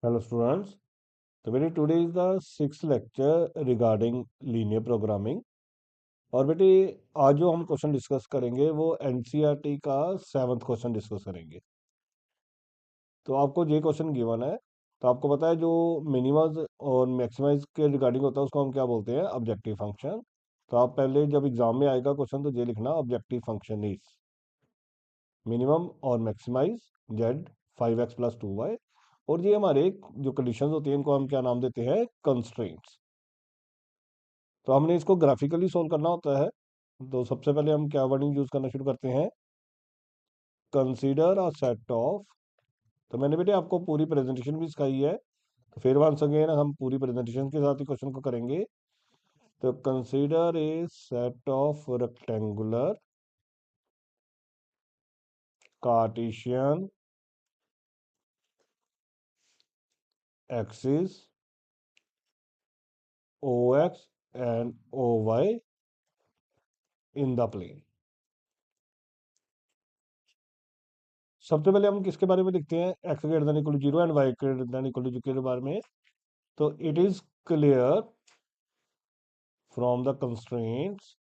Hello students. तो बेटे today is the six lecture regarding linear programming. और बेटे आज जो हम क्वेश्चन डिस्कस करेंगे वो एनसीईआरटी का 7th क्वेश्चन डिस्कस करेंगे। तो आपको ये क्वेश्चन गिवन है, तो आपको पता है जो मिनिमम और मैक्सिमाइज के रिगार्डिंग होता है उसको हम क्या बोलते हैं, ऑब्जेक्टिव फंक्शन। तो आप पहले जब एग्जाम में आएगा क्वेश्चन तो ये लिखना ऑब्जेक्टिव फंक्शन इज मिनिमम और मैक्सिमाइज जेड 5x + 2y। और ये हमारे जो कंडीशंस होती हैं इनको हम क्या नाम देते हैं, कंस्ट्रेंट्स। तो हमने इसको ग्राफिकली सोल्व करना होता है। तो सबसे पहले हम क्या वर्डिंग यूज करना शुरू करते हैं, कंसीडर अ सेट ऑफ। तो मैंने बेटे आपको पूरी प्रेजेंटेशन भी सिखाई है, तो फिर वंस अगेन हम पूरी प्रेजेंटेशन के साथ ही क्वेश्चन को करेंगे। तो consider a set of rectangular Cartesian axis O X and O Y in the plane. सबसे पहले हम किसके बारे में लिखते हैं, X greater than equal to 0 and Y greater than equal to 0 के बारे में। तो it is clear from the constraints.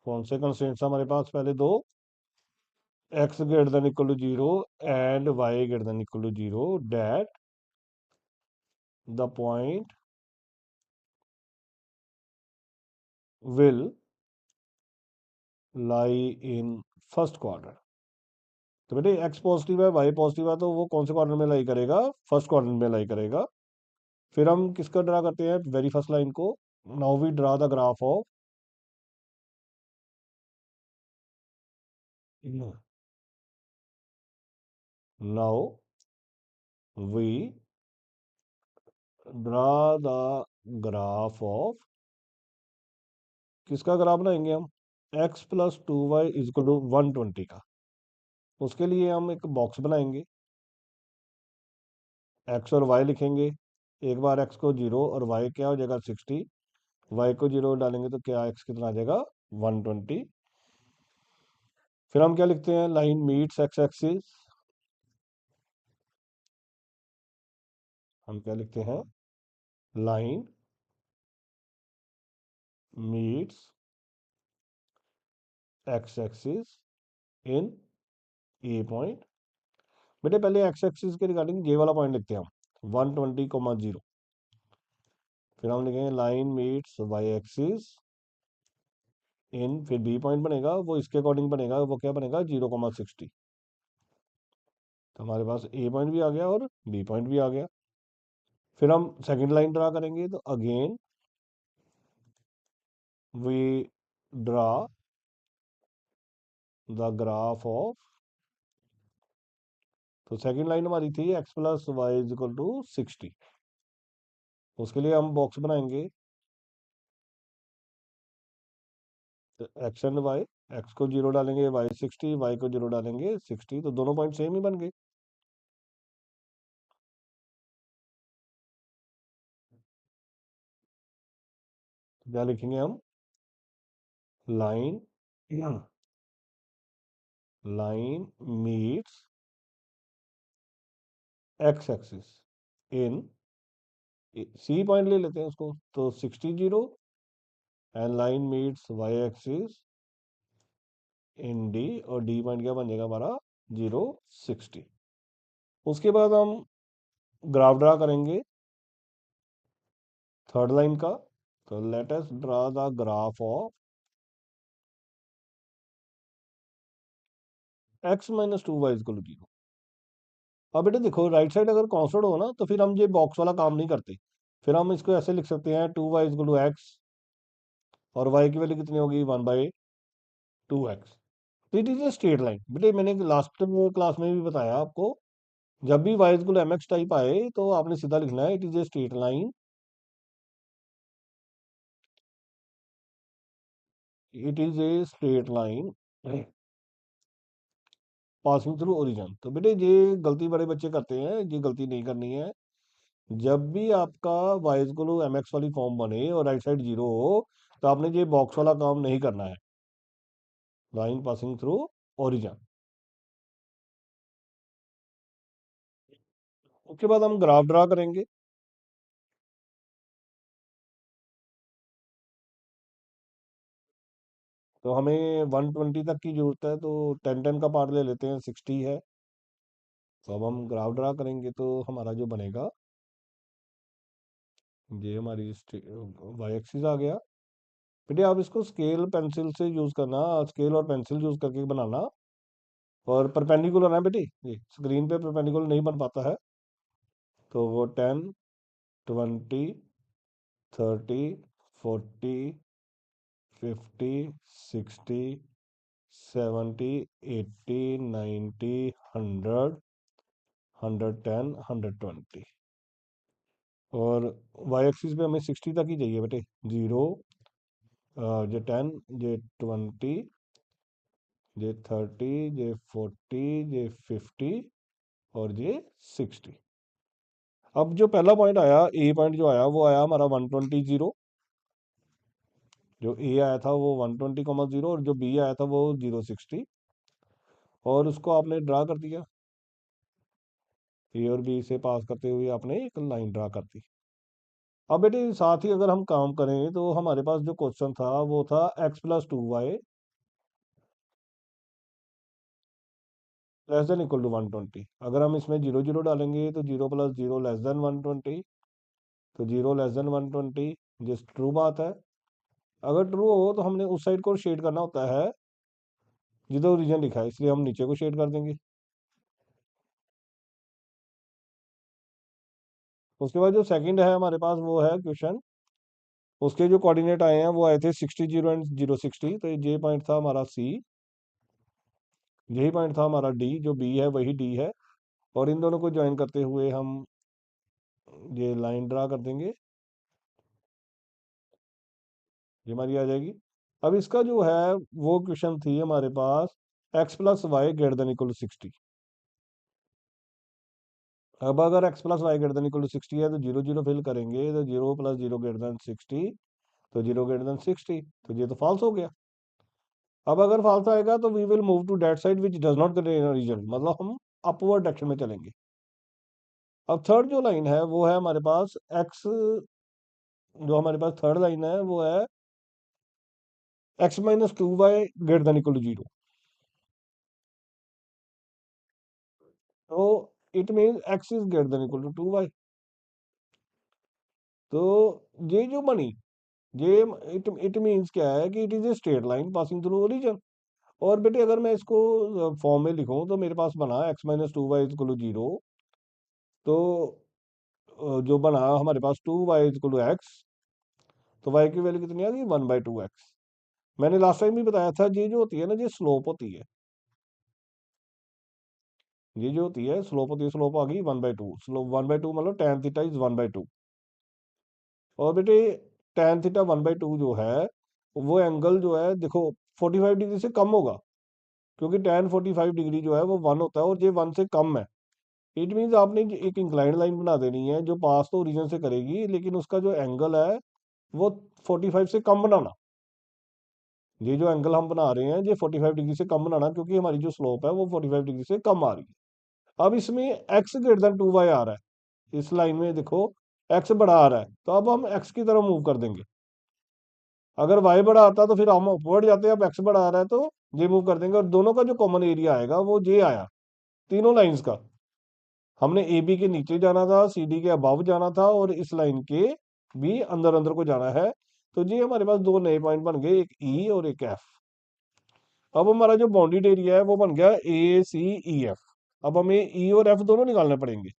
कौन से कंस्ट्रेंट्स हमारे पास, पहले दो, X greater than equal to 0 and Y greater than equal to 0, that the point will lie in first quadrant. तो बेटे एक्स पॉजिटिव है वाई पॉजिटिव है, तो वो कौन से क्वाड्रेंट में लाई करेगा, फर्स्ट क्वाड्रेंट में लाई करेगा। फिर हम किसका ड्रा करते हैं, वेरी फर्स्ट लाइन को। Now we draw the graph of, now we draw the graph of, किसका ग्राफ बनाएंगे हम, x + 2y = 120 का। उसके लिए हम एक बॉक्स बनाएंगे, एक्स और वाई लिखेंगे। एक बार एक्स को 0 और वाई क्या हो जाएगा 60, वाई को 0 डालेंगे तो क्या एक्स कितना आ जाएगा 120। फिर हम क्या लिखते हैं, लाइन मीट्स एक्स एक्सिस। हम क्या लिखते हैं, लाइन मीट्स एक्स एक्सिस इन ए पॉइंट। बेटे पहले एक्स एक्सिस के रिगार्डिंग ये वाला पॉइंट लिखते हैं हम, 120,0। फिर हम लिखेंगे line meets Y axis in, फिर बी पॉइंट बनेगा वो इसके अकॉर्डिंग बनेगा, वो क्या बनेगा 0,60। तो हमारे पास ए पॉइंट भी आ गया और बी पॉइंट भी आ गया। फिर हम सेकंड लाइन ड्रा करेंगे, तो again we draw the graph of. तो सेकंड लाइन हमारी थी x + y = 60। उसके लिए हम बॉक्स बनाएंगे, तो एक्स एंड वाई, एक्स को 0 डालेंगे वाई 60, वाई को 0 डालेंगे 60, तो दोनों पॉइंट सेम ही बन गए। तो क्या लिखेंगे हम, line line meets X axis in, C point ले लेते हैं उसको, तो 60 0, and line meets Y axis in D, और डी पॉइंट क्या बन जाएगा हमारा 0,60। उसके बाद हम ग्राफ ड्रा करेंगे थर्ड लाइन का। तो let us draw the graph of x - 2y = 0। अब बेटे देखो राइट साइड अगर कॉन्स्टेंट हो ना तो फिर हम ये बॉक्स वाला काम नहीं करते, फिर हम इसको ऐसे लिख सकते हैं 2y = x, और y की वैल्यू कितनी होगी 1/2x। तो it is a straight line. बेटे मैंने लास्ट क्लास में भी बताया आपको, जब भी y = mx टाइप आए तो आपने सीधा लिखना है it is a straight line, it is a straight line passing through origin. तो बेटे ये गलती बड़े बच्चे करते हैं, ये गलती नहीं करनी है। जब भी आपका y = mx वाली फॉर्म बने और राइट साइड 0 हो, तो आपने ये बॉक्स वाला काम नहीं करना है, लाइन पासिंग थ्रू ओरिजिन। उसके बाद हम ग्राफ ड्रा करेंगे। तो हमें 120 तक की जरूरत है, तो 10-10 का पार्ट ले लेते हैं, 60 है। तो अब हम ग्राफ ड्रा करेंगे तो हमारा जो बनेगा, ये हमारी वाई एक्सिस आ गया। बेटे आप इसको स्केल पेंसिल से यूज करना, स्केल और पेंसिल यूज करके बनाना। और परपेंडिकुलर है बेटी, ये स्क्रीन पे परपेंडिकुलर नहीं बन पाता है। तो वो 10, 20, 30, 40, 50, 60, 70, 80, 90, 100, 110, 120। और वाई एक्सिस पे हमें 60 तक ही चाहिए बेटे। 0, ये 10, ये 20, ये 30, ये 40, ये 50 और ये 60। अब जो पहला पॉइंट आया, ए पॉइंट जो आया वो आया हमारा 120, 0। जो ए आया था वो 120, 0, और जो बी आया था वो 060। और उसको आपने ड्रा कर दिया, ए और बी से पास करते हुए आपने एक लाइन ड्रा कर दी। अब बेटे साथ ही अगर हम काम करें तो हमारे पास जो क्वेश्चन था वो था x+2y less than equal to 120। अगर हम इसमें 0 0 डालेंगे तो 0 + 0 लेस देन 120। तो 0 < 120, जिस ट्रू बात है। अगर ट्रू हो तो हमने उस साइड को शेड करना होता है जिधर ओरिजिन लिखा है, इसलिए हम नीचे को शेड कर देंगे। उसके बाद जो सेकंड है हमारे पास वो है क्वेश्चन, उसके जो कोऑर्डिनेट आए हैं वो आए थे 60, 0 एंड 060। तो ये पॉइंट था हमारा सी, यही पॉइंट था हमारा डी, जो बी है वही डी है। और इन दोनों को ज्वाइन करते हुए हम ये लाइन ड्रा कर देंगे, ये हमारी आ जाएगी। अब इसका जो है वो क्वेश्चन थी हमारे पास, x+y < 60। अब अगर x+y < 60 है तो 0 0 फिल करेंगे, तो 0 + 0 < 60। तो 0 < 60, तो ये तो फॉल्स हो गया। अब अगर फॉल्स आएगा तो we will move to that side which does not contain result, मतलब हम अपवर्ड डायरेक्शन में चलेंगे। अब थर्ड जो लाइन है वो है हमारे पास x, जो हमारे पास थर्ड लाइन है वो है x-2y < 0। तो it mean x is < 2y। तो ये जो बनी, ये इट मीन्स क्या है कि it is a straight line passing through origin. और बेटे अगर मैं इसको फॉर्म में लिखूं तो मेरे पास बना x-2y = 0। तो जो बना हमारे पास 2y = x। तो y की वैल्यू कितनी आ गई, 1/2x। मैंने लास्ट टाइम भी बताया था, ये जो होती है ना, ये स्लोप होती है। ये जो होती है स्लोप होती है, स्लोप आ गई 1/2। स्लोप 1/2 मतलब tan थीटा इज 1/2। और बेटे tan थीटा 1/2 जो है, वो एंगल जो है देखो 45 डिग्री से कम होगा, क्योंकि tan 45 डिग्री जो है वो 1 होता है और ये 1 से कम है। इट मीन्स आपने एक इंक्लाइंड लाइन बना देनी है जो पास तो ओरिजिन से करेगी, लेकिन उसका जो एंगल है वो 45 से कम बनाना। ये जो एंगल हम बना रहे हैं ये 45 डिग्री से कम बनाना, क्योंकि हमारी जो स्लोप है वो 45 डिग्री से कम आ रही है। अब इसमें x < 2y आ रहा है, इस लाइन में देखो x बड़ा आ रहा है, तो अब हम x की तरफ मूव कर देंगे। अगर y बड़ा आता तो फिर हम अपवर्ड जाते हैं, अब x बड़ा आ रहा है तो ये मूव कर देंगे। और दोनों का जो कॉमन एरिया आएगा वो ये आया, तीनों लाइंस का। हमने ए बी के नीचे जाना था, सी डी के अबव जाना था, और इस लाइन के भी अंदर अंदर को जाना है। तो ये हमारे पास दो नए पॉइंट बन गए, एक ई और एक एफ। अब हमारा जो बाउंडेड एरिया है वो बन गया ACEF। अब हमें ई और एफ दोनों निकालने पड़ेंगे।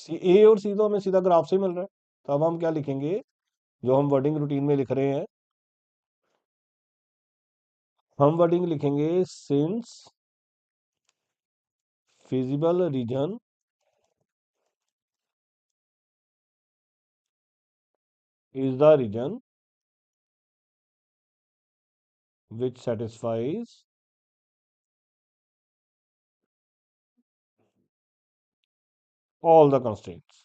ए और सी तो हमें सीधा ग्राफ से मिल रहा है। तो अब हम क्या लिखेंगे, जो हम वर्डिंग रूटीन में लिख रहे हैं, हम वर्डिंग लिखेंगे since feasible region is the region which satisfies all the constraints.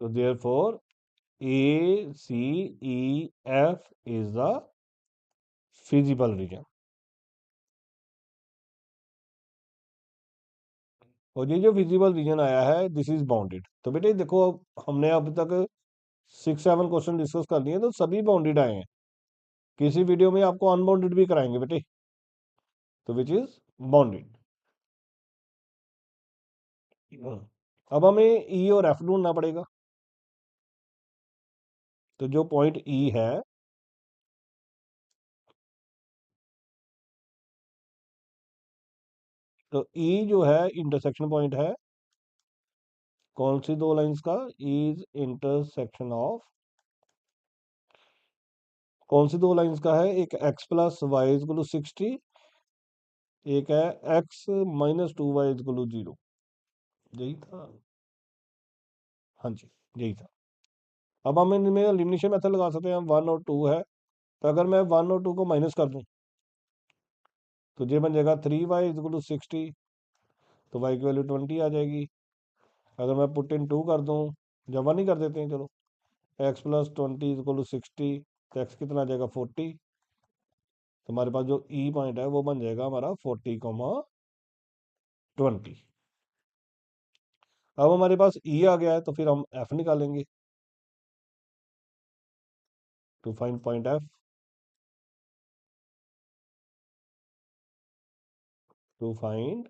So therefore ACEF is the feasible region। और ये जो फिजिबल रीजन आया है दिस इज बाउंडेड। तो बेटे देखो अब हमने अब तक 6-7 क्वेश्चन डिस्कस कर लिए तो सभी बाउंडेड आए हैं। किसी वीडियो में आपको अनबाउंडेड भी कराएंगे बेटे, तो विच इज बाउंडेड। अब हमें ई और एफ ढूंढना पड़ेगा। तो जो पॉइंट ई है, तो ई जो है इंटरसेक्शन पॉइंट है कौन सी दो लाइंस का, इज इंटरसेक्शन ऑफ कौन सी दो लाइंस का है, एक x plus Y is to 60, एक है x minus 2y is to 0। यही था, हाँ जी यही था। अब हम इनमें एलिमिनेशन मेथड लगा सकते हैं, 1 और 2 है, तो अगर मैं 1 और 2 को माइनस कर दूं तो ये बन जाएगा 3y इज टू 60, तो y की वैल्यू 20 आ जाएगी। अगर मैं पुट इन 2 कर दूं, जब 1 ही कर देते हैं चलो, x प्लस 20 इज टू 60, तो x कितना आ जाएगा 40। तो हमारे पास जो ई पॉइंट है वो बन जाएगा हमारा 40,20। अब हमारे पास ई आ गया है तो फिर हम एफ निकालेंगे to find point F. To find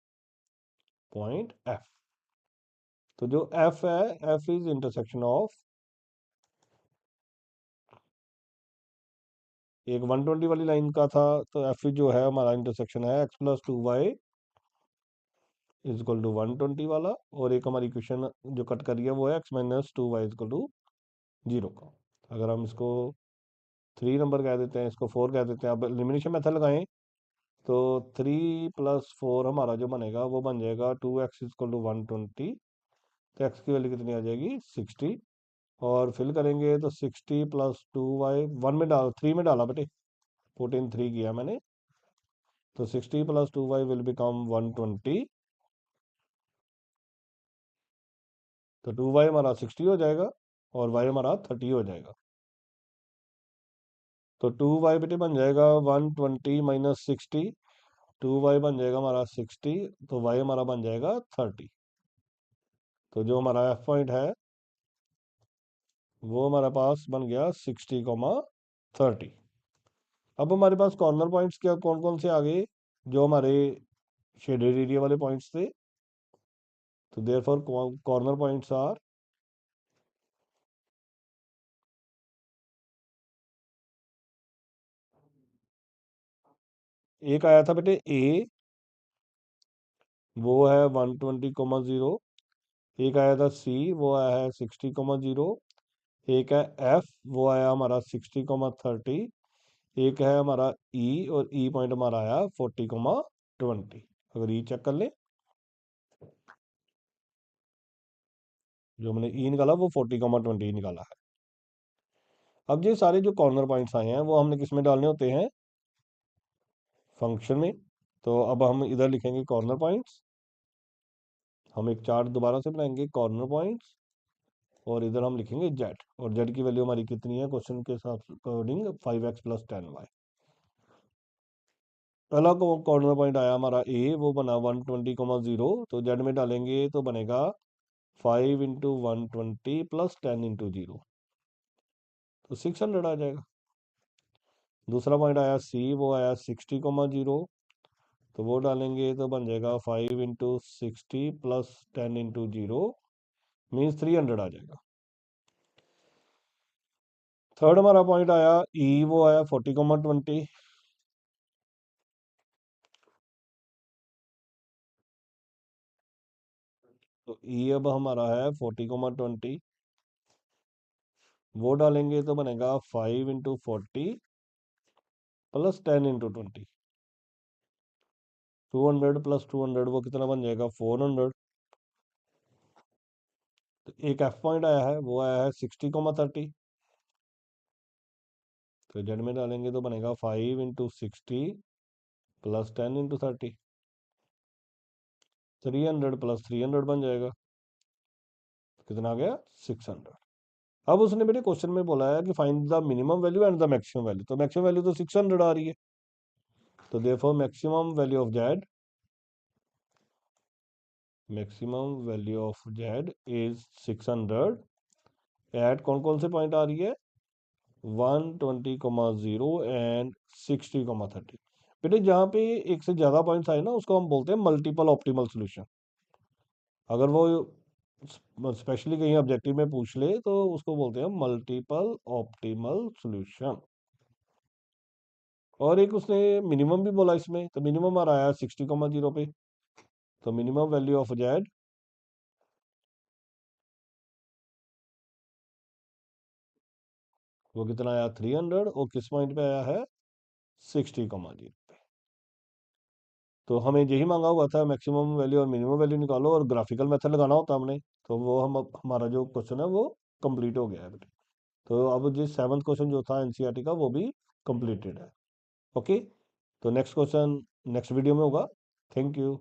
point F, तो जो एफ है, एफ इज इंटरसेक्शन ऑफ एक 120 वाली लाइन का था, तो एफ जो है हमारा इंटरसेक्शन है x plus 2y is equal to 120 वाला, और एक हमारी इक्वेशन जो कट करी है वो है x minus 2y is equal to 0 का। अगर हम इसको 3 नंबर कह देते हैं, इसको 4 कह देते हैं, अब एलिमिनेशन मेथड लगाएं तो 3 + 4 हमारा जो बनेगा वो बन जाएगा 2x इज इक्वल टू 120, तो x की वैल्यू कितनी आ जाएगी 60। और फिल करेंगे तो 60 + 2y 3 में डाला बेटे, पुट इन 3 किया मैंने, तो 60 + 2y विल बिकम 120, तो 2y हमारा 60 हो जाएगा और y हमारा 30 हो जाएगा। तो 2y बेटे बन जाएगा 120 माइनस 60, 2y बन जाएगा हमारा 60, तो y हमारा बन जाएगा 30। तो जो हमारा एफ पॉइंट है वो हमारे पास बन गया 60,30। अब हमारे पास कॉर्नर पॉइंट्स क्या कौन कौन से आ गए, जो हमारे शेडेड एरिया वाले पॉइंट्स थे। तो therefore corner points are, एक आया था बेटे ए, वो है 120,0। एक आया था सी, वो आया है 60,0। एक है एफ, वो आया हमारा 60,30। एक है हमारा ई, और ई पॉइंट हमारा आया 40,20। अगर ई चेक कर ले, जो मैंने ई निकाला वो 40,20 निकाला है। अब ये सारे जो कॉर्नर पॉइंट्स आए हैं वो हमने किस में डालने होते हैं, फंक्शन में। तो अब हम इधर लिखेंगे कॉर्नर पॉइंट्स, हम एक चार्ट दोबारा से बनाएंगे कॉर्नर पॉइंट्स, और इधर हम लिखेंगे जेड, और जेड की वैल्यू हमारी कितनी है क्वेश्चन के अकॉर्डिंग 5x + 10y। पहला कॉर्नर पॉइंट आया हमारा ए, वो बना 120,0, तो जेड में डालेंगे तो बनेगा 5 × 120 + 10 × 0, तो 600 आ जाएगा। दूसरा पॉइंट आया सी, वो आया 60,0, तो वो डालेंगे तो बन जाएगा 5 × 60 + 10 × 0 मीन्स 300 आ जाएगा। थर्ड हमारा पॉइंट आया ई, वो आया 40,20, तो ई अब हमारा है 40,20, वो डालेंगे तो बनेगा 5 × 40 + 10 × 20, 200 + 200 वो कितना बन जाएगा 400। तो एक एफ पॉइंट आया है, वो आया है 60,30, तो जेड में डालेंगे तो बनेगा 5 × 60 + 10 × 30, 300 + 300 बन जाएगा, कितना आ गया 600। अब उसने मेरे क्वेश्चन में बोला है कि find the minimum value and the maximum value, तो मैक्सिमम वैल्यू तो 600 आ रही है, तो therefore maximum value of Z is 600 at कौन कौन से पॉइंट आ रही है, 120,0 एंड 60,30। बेटे जहाँ पे एक से ज्यादा पॉइंट्स आए ना उसको हम बोलते हैं मल्टीपल ऑप्टिमल सोल्यूशन। अगर वो स्पेशली कहीं ऑब्जेक्टिव में पूछ ले तो उसको बोलते हैं मल्टीपल ऑप्टिमल सॉल्यूशन। और एक उसने मिनिमम भी बोला इसमें, तो मिनिमम आ रहा है 60,0 पे, तो मिनिमम वैल्यू ऑफ जेड वो कितना आया 300, और किस पॉइंट पे आया है 60,0 पे। तो हमें यही मांगा हुआ था, मैक्सिमम वैल्यू और मिनिमम वैल्यू निकालो और ग्राफिकल मेथड लगाना होता हमने, तो वो हमारा जो क्वेश्चन है वो कंप्लीट हो गया है बेटे। तो अब जो सेवंथ क्वेश्चन जो था एनसीईआरटी का वो भी कंप्लीटेड है। ओके, तो नेक्स्ट क्वेश्चन नेक्स्ट वीडियो में होगा। Thank you.